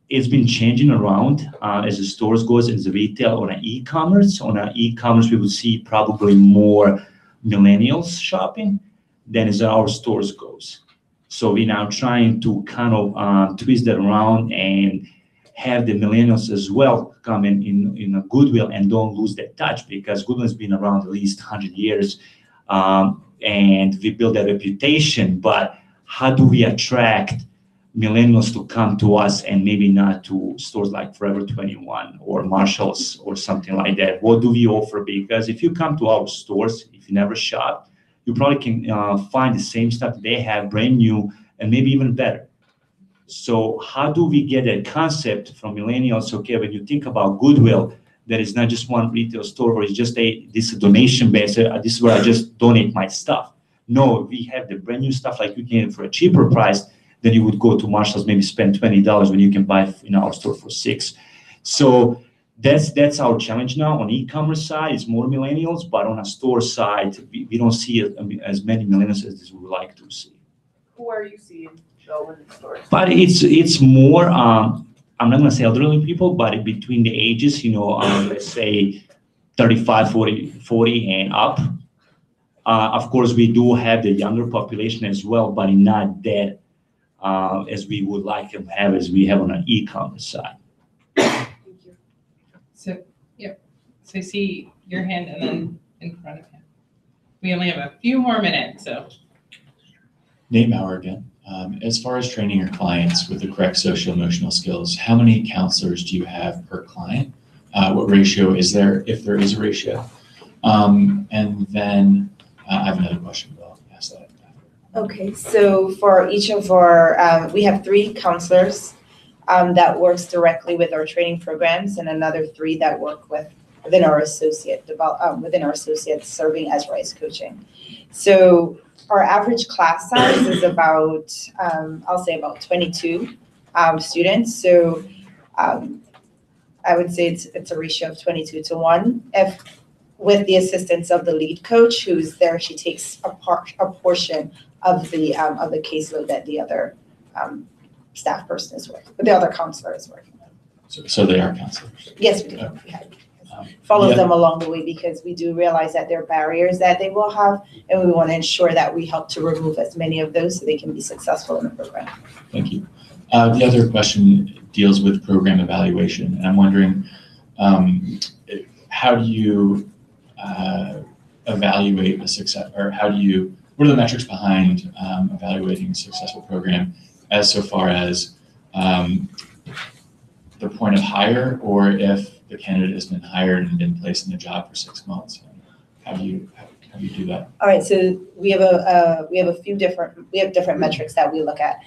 it's been changing around as the stores goes as the retail on e-commerce. On e-commerce, we will see probably more millennials shopping than as our stores goes. So we're now trying to kind of twist that around and have the millennials as well come in a Goodwill and don't lose that touch, because Goodwill has been around at least 100 years and we build that reputation. But how do we attract millennials to come to us and maybe not to stores like Forever 21 or Marshalls or something like that? What do we offer? Because if you come to our stores, if you never shop, you probably can find the same stuff they have brand new and maybe even better. So how do we get a concept from millennials? Okay, when you think about Goodwill, there is not just one retail store where it's just this is a donation base. This is where I just donate my stuff. No, we have the brand new stuff like you can get it for a cheaper price than you would go to Marshalls, maybe spend $20 when you can buy in our store for $6. So that's our challenge now. On e-commerce side, it's more millennials, but on a store side, we don't see as many millennials as we would like to see. Who are you seeing though in the stores? But it's more, I'm not going to say elderly people, but between the ages, let's say 35, 40 and up. Of course, we do have the younger population as well, but not that as we would like to have as we have on an e-commerce side. Thank you. So, yep. So I see your hand and then in front of him. We only have a few more minutes, so. Nate Maurer again. As far as training your clients with the correct social emotional skills, how many counselors do you have per client? What ratio is there, if there is a ratio? And then I have another question, but I'll ask that after. Okay, so for each of our, we have 3 counselors that works directly with our training programs, and another 3 that work within our associates serving as RISE coaching. So our average class size is about, I'll say about 22 students. So I would say it's a ratio of 22 to 1. If with the assistance of the lead coach who's there, she takes a portion of the caseload that the other staff person is working, the other counselor is working with. So they are counselors? Yes, we do. Okay. We have follows them along the way, because we do realize that there are barriers that they will have, and we want to ensure that we help to remove as many of those so they can be successful in the program. Thank you. The other question deals with program evaluation, and I'm wondering, how do you evaluate a success, or what are the metrics behind evaluating a successful program, as so far as the point of hire, or if the candidate has been hired and been placed in the job for 6 months? How do you How do you do that? All right, so we have different metrics that we look at.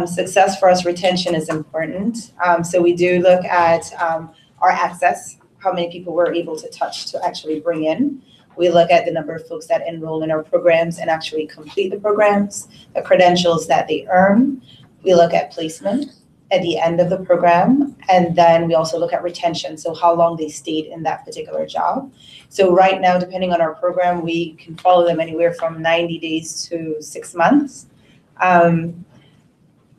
Success for us, retention is important. So we do look at our access, how many people we're able to touch to actually bring in. We look at the number of folks that enroll in our programs and actually complete the programs, the credentials that they earn. We look at placement at the end of the program, and then we also look at retention, so how long they stayed in that particular job. So right now, depending on our program, we can follow them anywhere from 90 days to 6 months.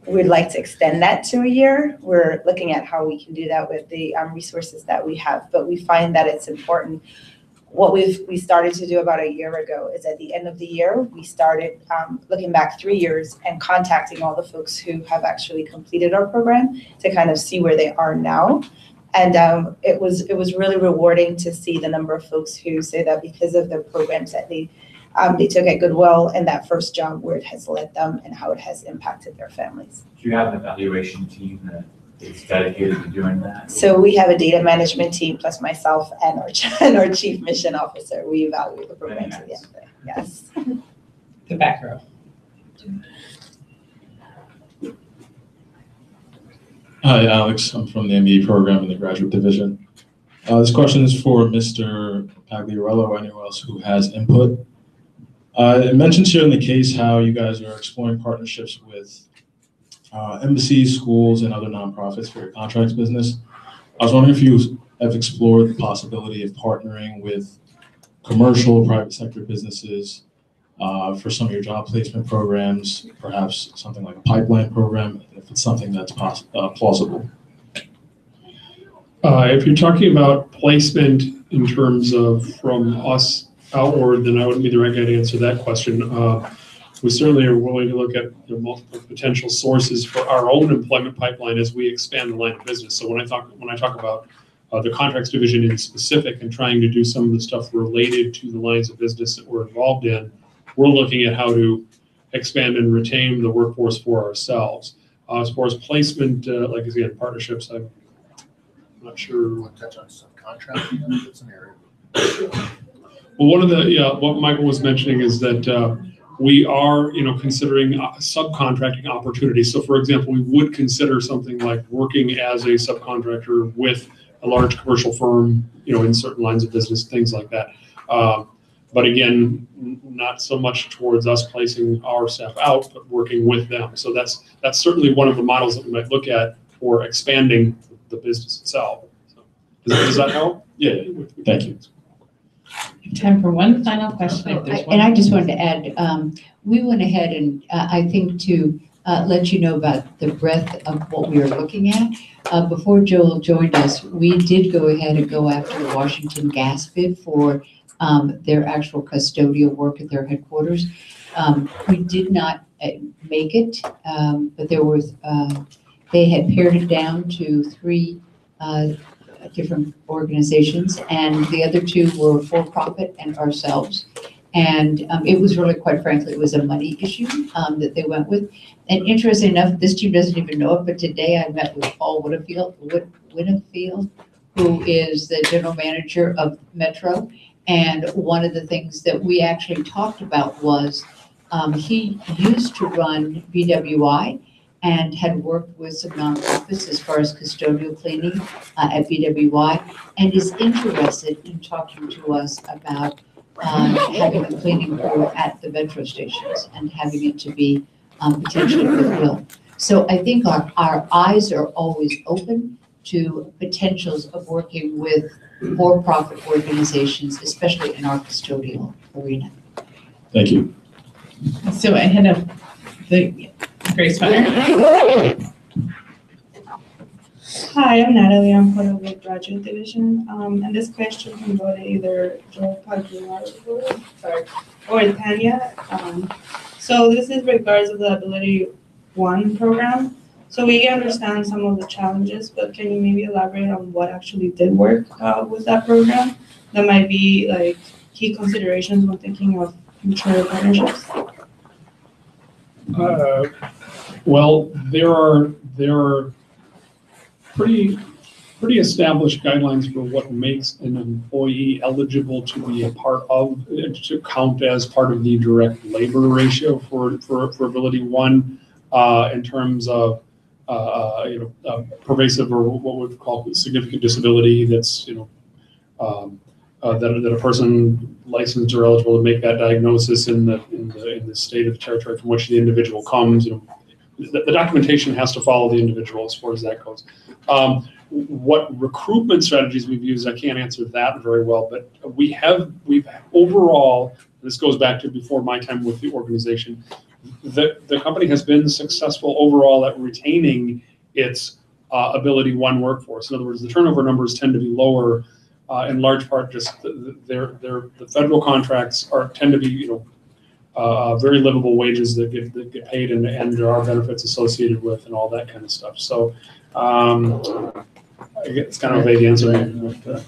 We'd like to extend that to a year. We're looking at how we can do that with the resources that we have, but we find that it's important. What we started to do about a year ago is at the end of the year, we started looking back 3 years and contacting all the folks who have actually completed our program to kind of see where they are now. And it was really rewarding to see the number of folks who say that because of the programs that they took at Goodwill and that first job, where it has led them and how it has impacted their families. Do you have an evaluation team that is dedicated to doing that? So we have a data management team plus myself and our chief mission officer. We evaluate the programs at the end of the day. Yes. The back row. Hi, Alex. I'm from the MBA program in the graduate division. This question is for Mr. Pagliarello or anyone else who has input. It mentions here in the case how you guys are exploring partnerships with embassies, schools, and other nonprofits for your contracts business. I was wondering if you have explored the possibility of partnering with commercial, private sector businesses for some of your job placement programs, perhaps something like a pipeline program, if it's something that's plausible. If you're talking about placement in terms of from us outward, then I wouldn't be the right guy to answer that question. We certainly are willing to look at multiple potential sources for our own employment pipeline as we expand the line of business. So when I talk about the contracts division in specific and trying to do some of the stuff related to the lines of business that we're involved in, we're looking at how to expand and retain the workforce for ourselves. As far as placement, like again, partnerships, I'm not sure. You want to touch on subcontracting? That's an area. Well, one of the what Michael was mentioning is that we are considering subcontracting opportunities. So, for example, we would consider something like working as a subcontractor with a large commercial firm, in certain lines of business, things like that. But again, not so much towards us placing our staff out, but working with them. So that's certainly one of the models that we might look at for expanding the business itself. So, does that help? Yeah. Thank you. Time for one final question. If there's one. And I just wanted to add, we went ahead and I think to let you know about the breadth of what we are looking at. Before Joel joined us, we did go ahead and go after the Washington gas bid for their actual custodial work at their headquarters. We did not make it, but there was, they had pared it down to 3 different organizations, and the other 2 were for-profit and ourselves. And it was really, quite frankly, it was a money issue that they went with. And interesting enough, this team doesn't even know it, but today I met with Paul Winfield, who is the general manager of Metro. And one of the things that we actually talked about was he used to run BWI and had worked with some nonprofits as far as custodial cleaning at BWI, and is interested in talking to us about having a cleaning crew at the metro stations and having it to be potentially Goodwill. So I think our eyes are always open to potentials of working with for-profit organizations, especially in our custodial arena. Thank you. So ahead of the Grace Hunter. Hi, I'm Natalie. I'm part of the graduate division. And this question can go to either Joel or Tanya. So this is regards to the Ability One program. So we understand some of the challenges, but can you maybe elaborate on what actually did work with that program? That might be like key considerations when thinking of future partnerships. Well, there are pretty pretty established guidelines for what makes an employee eligible to be a part of, to count as part of the direct labor ratio for Ability One, in terms of pervasive or what we call significant disability. That's that a person licensed or eligible to make that diagnosis in the state of the territory from which the individual comes. The documentation has to follow the individual as far as that goes. What recruitment strategies we've used, I can't answer that very well, but we've overall, this goes back to before my time with the organization, the company has been successful overall at retaining its Ability One workforce. In other words, the turnover numbers tend to be lower, in large part just the federal contracts tend to be very livable wages that get paid, and there are benefits associated with and all that kind of stuff. So it's kind of a vague answer.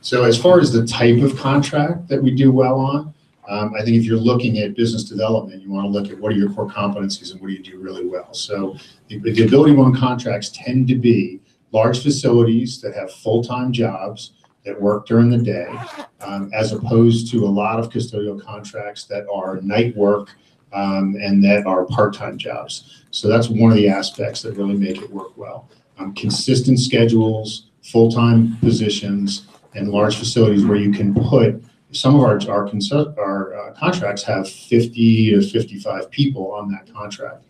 So as far as the type of contract that we do well on, I think if you're looking at business development, you want to look at what are your core competencies and what do you do really well. So the Ability One contracts tend to be large facilities that have full-time jobs that work during the day, as opposed to a lot of custodial contracts that are night work and that are part-time jobs. So that's one of the aspects that really make it work well. Consistent schedules, full-time positions, and large facilities where you can put, some of our contracts have 50 to 55 people on that contract.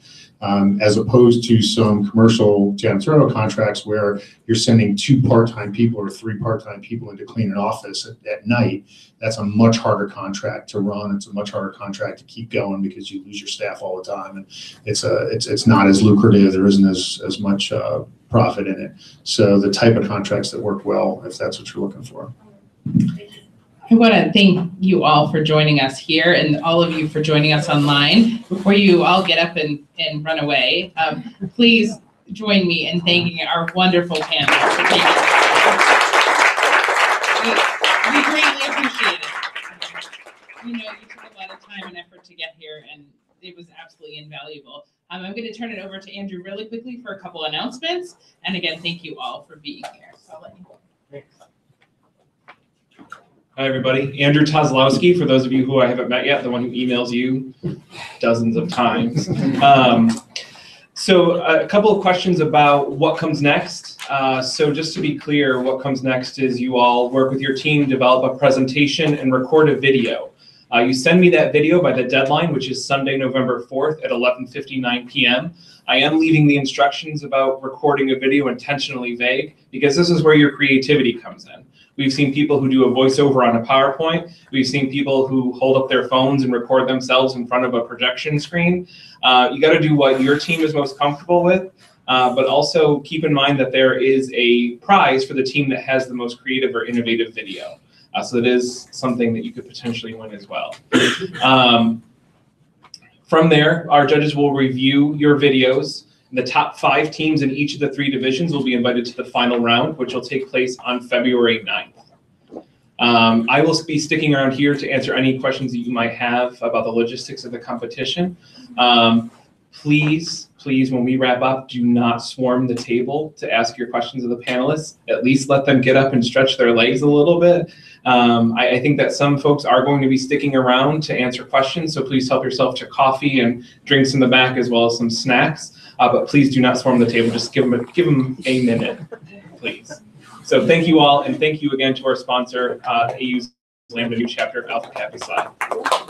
As opposed to some commercial janitorial contracts where you're sending 2 part-time people or 3 part-time people in to clean an office at night. That's a much harder contract to run. It's a much harder contract to keep going because you lose your staff all the time, and it's not as lucrative. There isn't as much profit in it. So the type of contracts that work well, if that's what you're looking for. I want to thank you all for joining us here and all of you for joining us online. Before you all get up and run away, please join me in thanking our wonderful panel for taking we greatly appreciate it. You took a lot of time and effort to get here, and it was absolutely invaluable. I'm going to turn it over to Andrew really quickly for a couple announcements. And again, thank you all for being here. So I'll let you go. Thanks. Hi, everybody. Andrew Tozlowski, for those of you who I haven't met yet, the one who emails you dozens of times. So a couple of questions about what comes next. So just to be clear, what comes next is you all work with your team, develop a presentation, and record a video. You send me that video by the deadline, which is Sunday, November 4th at 11:59 p.m. I am leaving the instructions about recording a video intentionally vague because this is where your creativity comes in. We've seen people who do a voiceover on a PowerPoint. We've seen people who hold up their phones and record themselves in front of a projection screen. You got to do what your team is most comfortable with, but also keep in mind that there is a prize for the team that has the most creative or innovative video. So it is something that you could potentially win as well. From there, our judges will review your videos. The top 5 teams in each of the 3 divisions will be invited to the final round, which will take place on February 9th. I will be sticking around here to answer any questions that you might have about the logistics of the competition. Please, when we wrap up, do not swarm the table to ask your questions of the panelists. At least let them get up and stretch their legs a little bit. I think that some folks are going to be sticking around to answer questions, so please help yourself to coffee and drinks in the back as well as some snacks. But please do not swarm the table. Just give them a minute, please. So thank you all, and thank you again to our sponsor, AU's Untitled Chapter of Alpha Kappa Psi.